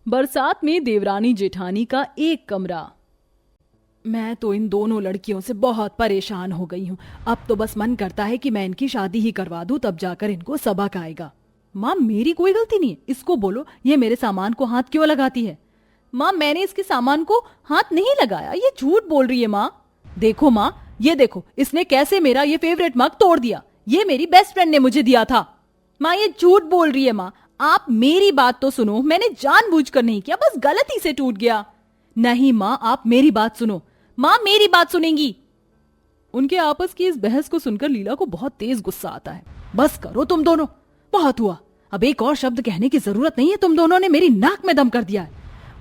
बरसात में देवरानी जेठानी का एक कमरा। मैं तो इन दोनों लड़कियों से बहुत परेशान हो गई हूँ। अब तो बस मन करता है कि मैं इनकी शादी ही करवा दूं, तब जाकर इनको सबक आएगा। माँ, मेरी कोई गलती नहीं है, इसको बोलो ये मेरे सामान को हाथ क्यों लगाती है। माँ, मैंने इसके सामान को हाथ नहीं लगाया, ये झूठ बोल रही है। माँ देखो, माँ ये देखो, इसने कैसे मेरा ये फेवरेट मग तोड़ दिया। ये मेरी बेस्ट फ्रेंड ने मुझे दिया था। माँ ये झूठ बोल रही है। माँ आप मेरी बात तो सुनो, मैंने जानबूझकर नहीं किया, बस गलती से टूट गया। नहीं माँ, आप मेरी बात सुनो। माँ मेरी बात सुनेंगी। उनके आपस की इस बहस को सुनकर लीला को बहुत तेज गुस्सा आता है। बस करो तुम दोनों, बहुत हुआ। अब एक और शब्द कहने की जरूरत नहीं है, तुम दोनों ने मेरी नाक में दम कर दिया है।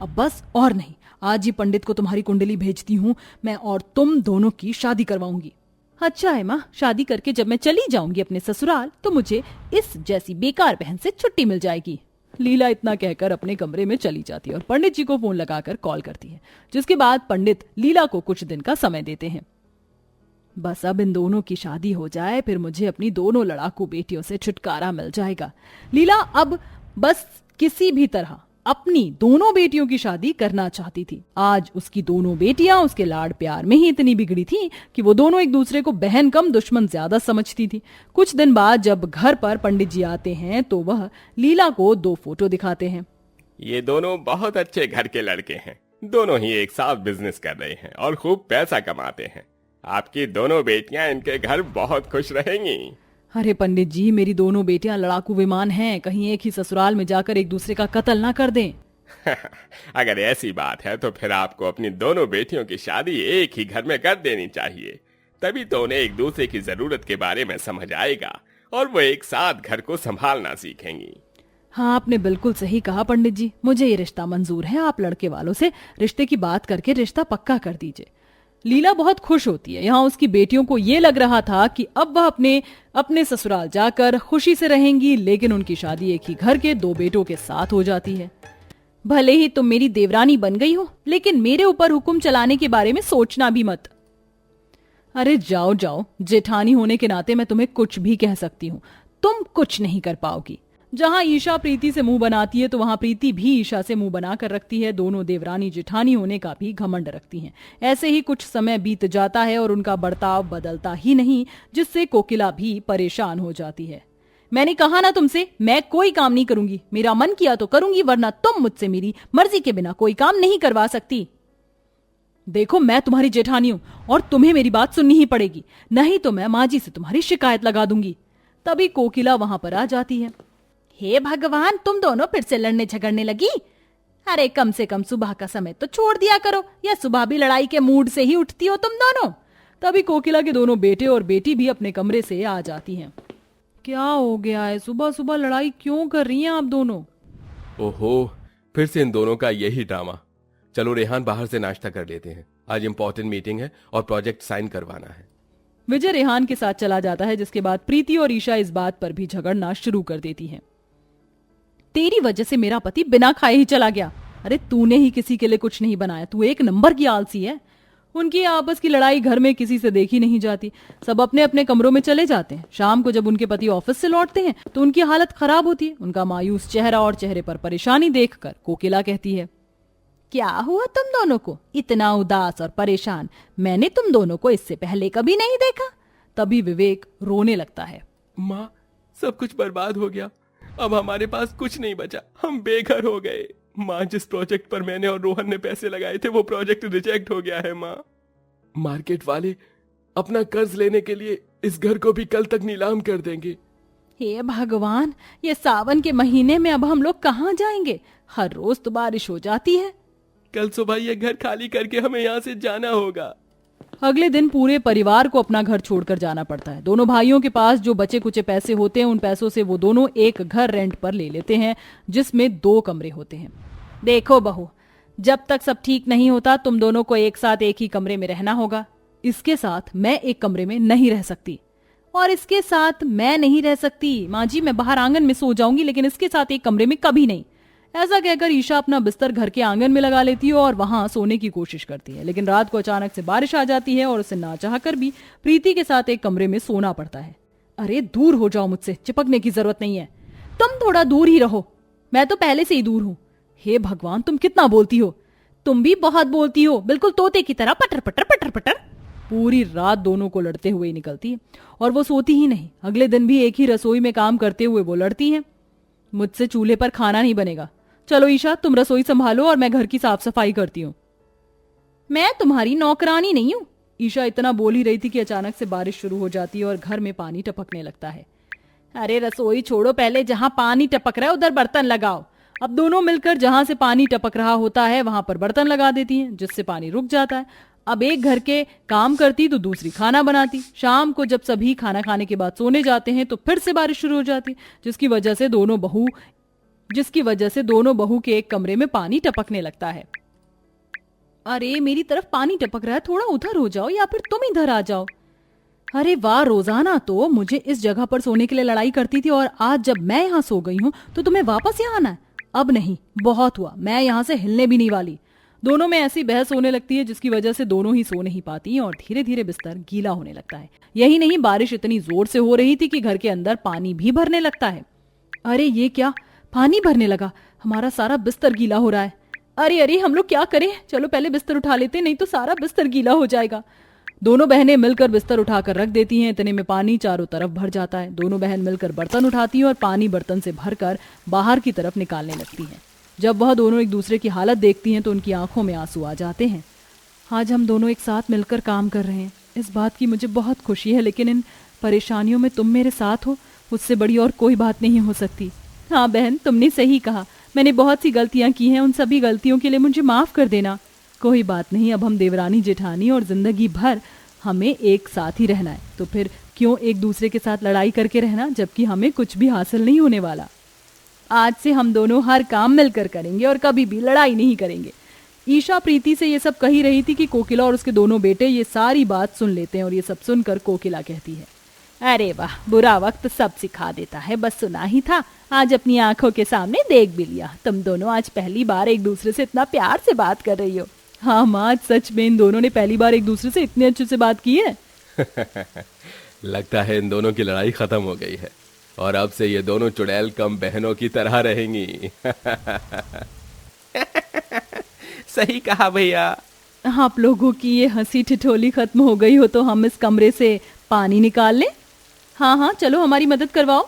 अब बस और नहीं, आज ही पंडित को तुम्हारी कुंडली भेजती हूँ मैं, और तुम दोनों की शादी करवाऊंगी। अच्छा है माँ, शादी करके जब मैं चली जाऊंगी अपने ससुराल तो मुझे इस जैसी बेकार बहन से छुट्टी मिल जाएगी। लीला इतना कहकर अपने कमरे में चली जाती है और पंडित जी को फोन लगाकर कॉल करती है, जिसके बाद पंडित लीला को कुछ दिन का समय देते हैं। बस अब इन दोनों की शादी हो जाए, फिर मुझे अपनी दोनों लड़ाकू बेटियों से छुटकारा मिल जाएगा। लीला अब बस किसी भी तरह अपनी दोनों बेटियों की शादी करना चाहती थी। आज उसकी दोनों बेटियां उसके लाड प्यार में ही इतनी बिगड़ी थी कि वो दोनों एक दूसरे को बहन कम दुश्मन ज्यादा समझती थी। कुछ दिन बाद जब घर पर पंडित जी आते हैं तो वह लीला को 2 फोटो दिखाते हैं। ये दोनों बहुत अच्छे घर के लड़के हैं, दोनों ही एक साथ बिजनेस कर रहे हैं और खूब पैसा कमाते हैं। आपकी दोनों बेटियां इनके घर बहुत खुश रहेंगी। अरे पंडित जी, मेरी दोनों बेटियां लड़ाकू विमान हैं, कहीं एक ही ससुराल में जाकर एक दूसरे का कत्ल ना कर दें। अगर ऐसी बात है तो फिर आपको अपनी दोनों बेटियों की शादी एक ही घर में कर देनी चाहिए, तभी तो उन्हें एक दूसरे की जरूरत के बारे में समझ आएगा और वो एक साथ घर को संभालना सीखेंगी। हाँ, आपने बिल्कुल सही कहा पंडित जी, मुझे ये रिश्ता मंजूर है। आप लड़के वालों से रिश्ते की बात करके रिश्ता पक्का कर दीजिए। लीला बहुत खुश होती है। यहाँ उसकी बेटियों को ये लग रहा था कि अब वह अपने ससुराल जाकर खुशी से रहेंगी, लेकिन उनकी शादी एक ही घर के 2 बेटों के साथ हो जाती है। भले ही तुम मेरी देवरानी बन गई हो, लेकिन मेरे ऊपर हुक्म चलाने के बारे में सोचना भी मत। अरे जाओ जाओ, जेठानी होने के नाते मैं तुम्हें कुछ भी कह सकती हूँ, तुम कुछ नहीं कर पाओगी। जहां ईशा प्रीति से मुंह बनाती है तो वहां प्रीति भी ईशा से मुंह बनाकर रखती है। दोनों देवरानी जेठानी होने का भी घमंड रखती हैं। ऐसे ही कुछ समय बीत जाता है और उनका बर्ताव बदलता ही नहीं, जिससे कोकिला भी परेशान हो जाती है। मैंने कहा ना तुमसे, मैं कोई काम नहीं करूंगी। मेरा मन किया तो करूंगी, वरना तुम मुझसे मेरी मर्जी के बिना कोई काम नहीं करवा सकती। देखो, मैं तुम्हारी जेठानी हूं और तुम्हें मेरी बात सुननी ही पड़ेगी, नहीं तो मैं माँ जी से तुम्हारी शिकायत लगा दूंगी। तभी कोकिला वहां पर आ जाती है। हे भगवान, तुम दोनों फिर से लड़ने झगड़ने लगी। अरे कम से कम सुबह का समय तो छोड़ दिया करो, या सुबह भी लड़ाई के मूड से ही उठती हो तुम दोनों। तभी कोकिला के दोनों बेटे और बेटी भी अपने कमरे से आ जाती हैं। क्या हो गया है, सुबह सुबह लड़ाई क्यों कर रही हैं आप दोनों? ओहो, फिर से इन दोनों का यही ड्रामा। चलो रेहान, बाहर से नाश्ता कर लेते हैं, आज इंपॉर्टेंट मीटिंग है और प्रोजेक्ट साइन करवाना है। विजय रेहान के साथ चला जाता है, जिसके बाद प्रीति और ईशा इस बात पर भी झगड़ना शुरू कर देती हैं। तेरी वजह से मेरा पति बिना खाए ही चला गया। अरे तूने ही किसी के लिए कुछ नहीं बनाया, तू एक नंबर की आलसी है। उनकी आपस की लड़ाई घर में किसी से देखी नहीं जाती। सब अपने अपने कमरों में चले जाते हैं। शाम को जब उनके पति ऑफिस से लौटते हैं तो उनकी हालत खराब होती है। उनका मायूस चेहरा और चेहरे पर परेशानी देखकर कोकिला कहती है, क्या हुआ तुम दोनों को इतना उदास और परेशान? मैंने तुम दोनों को इससे पहले कभी नहीं देखा। तभी विवेक रोने लगता है। माँ, सब कुछ बर्बाद हो गया, अब हमारे पास कुछ नहीं बचा, हम बेघर हो गए। माँ, जिस प्रोजेक्ट पर मैंने और रोहन ने पैसे लगाए थे वो प्रोजेक्ट रिजेक्ट हो गया है। माँ, मार्केट वाले अपना कर्ज लेने के लिए इस घर को भी कल तक नीलाम कर देंगे। हे भगवान, ये सावन के महीने में अब हम लोग कहाँ जाएंगे? हर रोज तो बारिश हो जाती है। कल सुबह ये घर खाली करके हमें यहाँ से जाना होगा। अगले दिन पूरे परिवार को अपना घर छोड़कर जाना पड़ता है। दोनों भाइयों के पास जो बचे कुचे पैसे होते हैं, उन पैसों से वो दोनों एक घर रेंट पर ले लेते हैं, जिसमें 2 कमरे होते हैं। देखो बहू, जब तक सब ठीक नहीं होता तुम दोनों को एक साथ एक ही कमरे में रहना होगा। इसके साथ मैं एक कमरे में नहीं रह सकती और इसके साथ मैं नहीं रह सकती। माँ जी, मैं बाहर आंगन में सो जाऊंगी, लेकिन इसके साथ एक कमरे में कभी नहीं। ऐसा कहकर ईशा अपना बिस्तर घर के आंगन में लगा लेती है और वहां सोने की कोशिश करती है। लेकिन रात को अचानक से बारिश आ जाती है और उसे ना चाहकर भी प्रीति के साथ एक कमरे में सोना पड़ता है। अरे दूर हो जाओ मुझसे, चिपकने की जरूरत नहीं है। तुम थोड़ा दूर ही रहो, मैं तो पहले से ही दूर हूँ। हे भगवान, तुम कितना बोलती हो। तुम भी बहुत बोलती हो, बिल्कुल तोते की तरह पटर पटर पटर पटर। पूरी रात दोनों को लड़ते हुए निकलती है और वो सोती ही नहीं। अगले दिन भी एक ही रसोई में काम करते हुए वो लड़ती हैं। मुझसे चूल्हे पर खाना नहीं बनेगा। चलो ईशा, तुम रसोई संभालो और मैं घर की साफ सफाई करती हूँ। मैं तुम्हारी नौकरानी नहीं हूँ। ईशा इतना बोल ही रही थी कि अचानक से बारिश शुरू हो जाती है और घर में पानी टपकने लगता है। अरे रसोई छोड़ो, पहले जहां पानी टपक रहा है उधर बर्तन लगाओ। अब दोनों मिलकर जहां से पानी टपक रहा होता है वहां पर बर्तन लगा देती हैं, जिससे पानी रुक जाता है। अब एक घर के काम करती तो दूसरी खाना बनाती। शाम को जब सभी खाना खाने के बाद सोने जाते हैं तो फिर से बारिश शुरू हो जाती, जिसकी वजह से दोनों बहू के एक कमरे में पानी टपकने लगता है। अरे मेरी तरफ पानी टपक रहा है, थोड़ा उधर हो जाओ या फिर तुम इधर आ जाओ। अरे वाह, रोजाना तो मुझे इस जगह पर सोने के लिए लड़ाई करती थी और आज जब मैं यहाँ सो गई हूँ तो तुम्हें वापस यहाँ आना है। अब नहीं, बहुत हुआ, मैं यहाँ से हिलने भी नहीं वाली। दोनों में ऐसी बहस होने लगती है जिसकी वजह से दोनों ही सो नहीं पाती और धीरे धीरे बिस्तर गीला होने लगता है। यही नहीं, बारिश इतनी जोर से हो रही थी कि घर के अंदर पानी भी भरने लगता है। अरे ये क्या, पानी भरने लगा, हमारा सारा बिस्तर गीला हो रहा है। अरे अरे, हम लोग क्या करें, चलो पहले बिस्तर उठा लेते, नहीं तो सारा बिस्तर गीला हो जाएगा। दोनों बहनें मिलकर बिस्तर उठाकर रख देती हैं। इतने में पानी चारों तरफ भर जाता है। दोनों बहन मिलकर बर्तन उठाती हैं और पानी बर्तन से भरकर बाहर की तरफ निकालने लगती हैं। जब वह दोनों एक दूसरे की हालत देखती हैं तो उनकी आंखों में आंसू आ जाते हैं। आज हम दोनों एक साथ मिलकर काम कर रहे हैं, इस बात की मुझे बहुत खुशी है, लेकिन इन परेशानियों में तुम मेरे साथ हो, उससे बड़ी और कोई बात नहीं हो सकती। हाँ बहन, तुमने सही कहा, मैंने बहुत सी गलतियां की हैं, उन सभी गलतियों के लिए मुझे माफ कर देना। कोई बात नहीं, अब हम देवरानी जेठानी और जिंदगी भर हमें एक साथ ही रहना है, तो फिर क्यों एक दूसरे के साथ लड़ाई करके रहना जबकि हमें कुछ भी हासिल नहीं होने वाला। आज से हम दोनों हर काम मिलकर करेंगे और कभी भी लड़ाई नहीं करेंगे। ईशा प्रीति से ये सब कही रही थी कि कोकिला और उसके दोनों बेटे ये सारी बात सुन लेते हैं और ये सब सुनकर कोकिला कहती है, अरे वाह, बुरा वक्त सब सिखा देता है, बस सुना ही था, आज अपनी आंखों के सामने देख भी लिया। तुम दोनों आज पहली बार एक दूसरे से इतना प्यार से बात कर रही हो। हाँ माँ, सच में इन दोनों ने पहली बार एक दूसरे से इतने अच्छे से बात की है। लगता है इन दोनों की लड़ाई खत्म हो गई है और अब से ये दोनों चुड़ैल कम बहनों की तरह रहेंगी। सही कहा भैया। आप लोगों की ये हंसी ठिठोली खत्म हो गई हो तो हम इस कमरे से पानी निकाल लें। हाँ हाँ, चलो हमारी मदद करवाओ।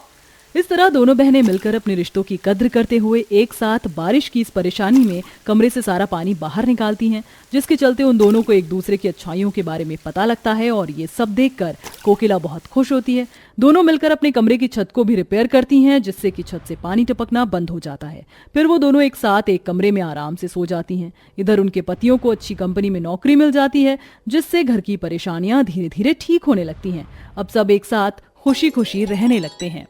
इस तरह दोनों बहनें मिलकर अपने रिश्तों की कद्र करते हुए एक साथ बारिश की इस परेशानी में कमरे से सारा पानी बाहर निकालती हैं, जिसके चलते उन दोनों को एक दूसरे की अच्छाइयों के बारे में पता लगता है और ये सब देखकर कोकिला बहुत खुश होती है। दोनों मिलकर अपने कमरे की छत को भी रिपेयर करती हैं, जिससे कि छत से पानी टपकना बंद हो जाता है। फिर वो दोनों एक साथ एक कमरे में आराम से सो जाती हैं। इधर उनके पतियों को अच्छी कंपनी में नौकरी मिल जाती है, जिससे घर की परेशानियां धीरे धीरे ठीक होने लगती हैं। अब सब एक साथ खुशी खुशी रहने लगते हैं।